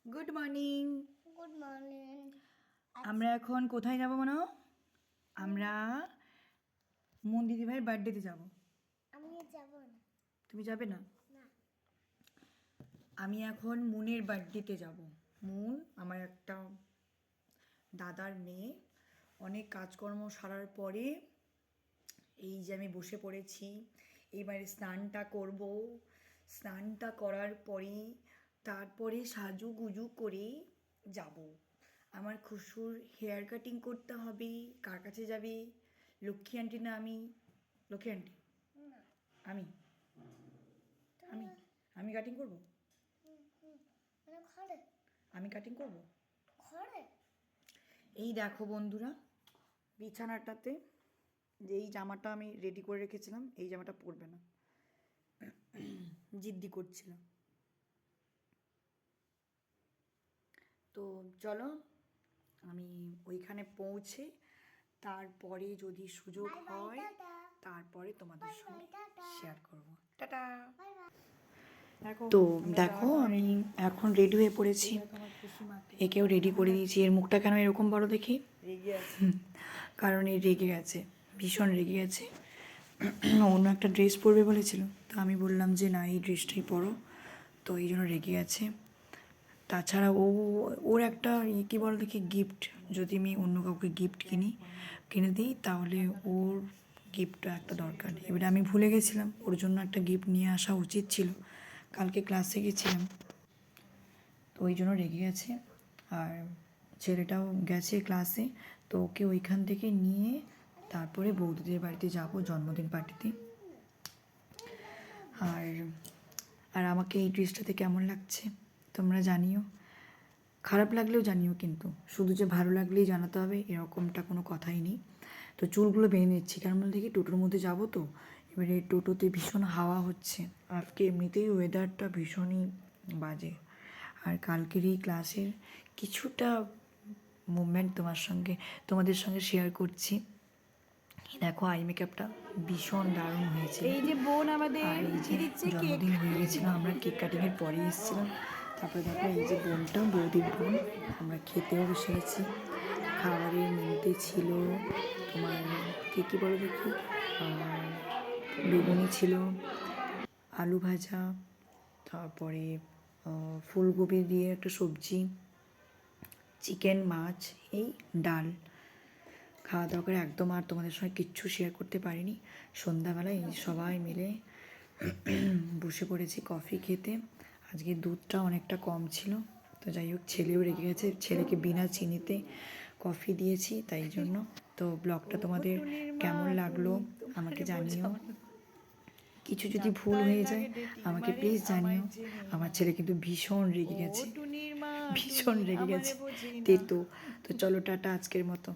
Good morning. Good morning. আমরা এখন কোথায় যাব মনো? আমরা মুন দিদিভাইয়ের বার্থডেতে যাব। আমি যাব না। তুমি যাবে না? না। আমি এখন মুনের বার্থডেতে যাব। মুন আমার একটা দাদার মেয়ে। অনেক কাজকর্ম সারার পরে এই যে আমি বসে পড়েছি। এবারে স্নানটা করব। স্নানটা করার পরে তারপরে সাজুগুজু করে যাব। আমার খুশুর হেয়ার কাটিং করতে হবে। কার কাছে যাবে? লক্ষ্মী আন্টি না আমি? লক্ষ্মী আন্টি? না। আমি আমি আমি কাটিং করব। মানে ঘরে? আমি কাটিং করব। ঘরে? এই দেখো বন্ধুরা, বিছানাটাতে যে এই জামাটা আমি রেডি করে রেখেছিলাম, এই জামাটা পরবে না, জিদ্দি করছিল। তো চলো আমি ওইখানে পৌঁছে তারপরে যদি সুযোগ হয় তারপরে তোমাদের সঙ্গে শেয়ার করব। টাটা। তো দেখো আমি এখন রেডি হয়ে পড়েছি। একেও রেডি করে দিয়েছি। এর মুখটা কেন এরকম বড় দেখি? কারণ এ রেগে গেছে, ভীষণ রেগে গেছে। অন্য একটা ড্রেস পরবে বলেছিল, তো আমি বললাম যে না, এই ড্রেসটাই পরো। তো এই জন্য রেগে গেছে। তাছাড়া ওর একটা কী বল দেখি, গিফট যদি আমি অন্য কাউকে গিফট কিনে দিই তাহলে ওর গিফটটা একটা দরকার। এবারে আমি ভুলে গেছিলাম, ওর জন্য একটা গিফট নিয়ে আসা উচিত ছিল। কালকে ক্লাসে গেছিলাম, তো ওই জন্য রেগে গেছে। আর ছেলেটাও গেছে ক্লাসে, তো ওকে ওইখান থেকে নিয়ে তারপরে বৌদিদের বাড়িতে যাব জন্মদিন পার্টিতে। আর আর আমাকে এই ড্রেসটাতে কেমন লাগছে তোমরা জানিও। খারাপ লাগলেও জানিও, কিন্তু শুধু যে ভালো লাগলেই জানাতে হবে এরকমটা কোনো কথাই নেই। তো চুলগুলো বেঁধে নিচ্ছি, কারণ দেখি টোটোর মধ্যে যাব। তো এবারে টোটোতে ভীষণ হাওয়া হচ্ছে, আজকে এমনিতেই ওয়েদারটা ভীষণই বাজে। আর কালকের এই ক্লাসের কিছুটা মুভমেন্ট তোমাদের সঙ্গে শেয়ার করছি। দেখো আই মেকআপটা ভীষণ দারুণ হয়েছে। এই যে বোন আমাদের আর এই যে জন্মদিন হয়ে গেছিলো, আমরা কেক কাটিংয়ের পরে এসেছিলাম। তারপরে দেখো এই যে বোনটা, বৌদির বোন, আমরা খেতেও বসে গেছি। খাবারের মেনুতে ছিল তোমার কী বলো দেখি, বেগুনি ছিল, আলু ভাজা, তারপরে ফুলকপি দিয়ে একটা সবজি, চিকেন, মাছ, এই ডাল। খাওয়া দাওয়া করে একদম আর তোমাদের সঙ্গে কিচ্ছু শেয়ার করতে পারিনি। সন্ধ্যাবেলায় এই সবাই মিলে বসে পড়েছি কফি খেতে। আজকে দুধটা অনেকটা কম ছিল, তো যাই হোক ছেলেও রেগে গেছে, ছেলেকে বিনা চিনিতে কফি দিয়েছি তাই জন্য। তো ব্লগটা তোমাদের কেমন লাগলো আমাকে জানিও। কিছু যদি ভুল হয়ে যায় আমাকে প্লিজ জানিও। আমার ছেলে কিন্তু ভীষণ রেগে গেছে, ভীষণ রেগে গেছে। তো চলো টাটা আজকের মতো।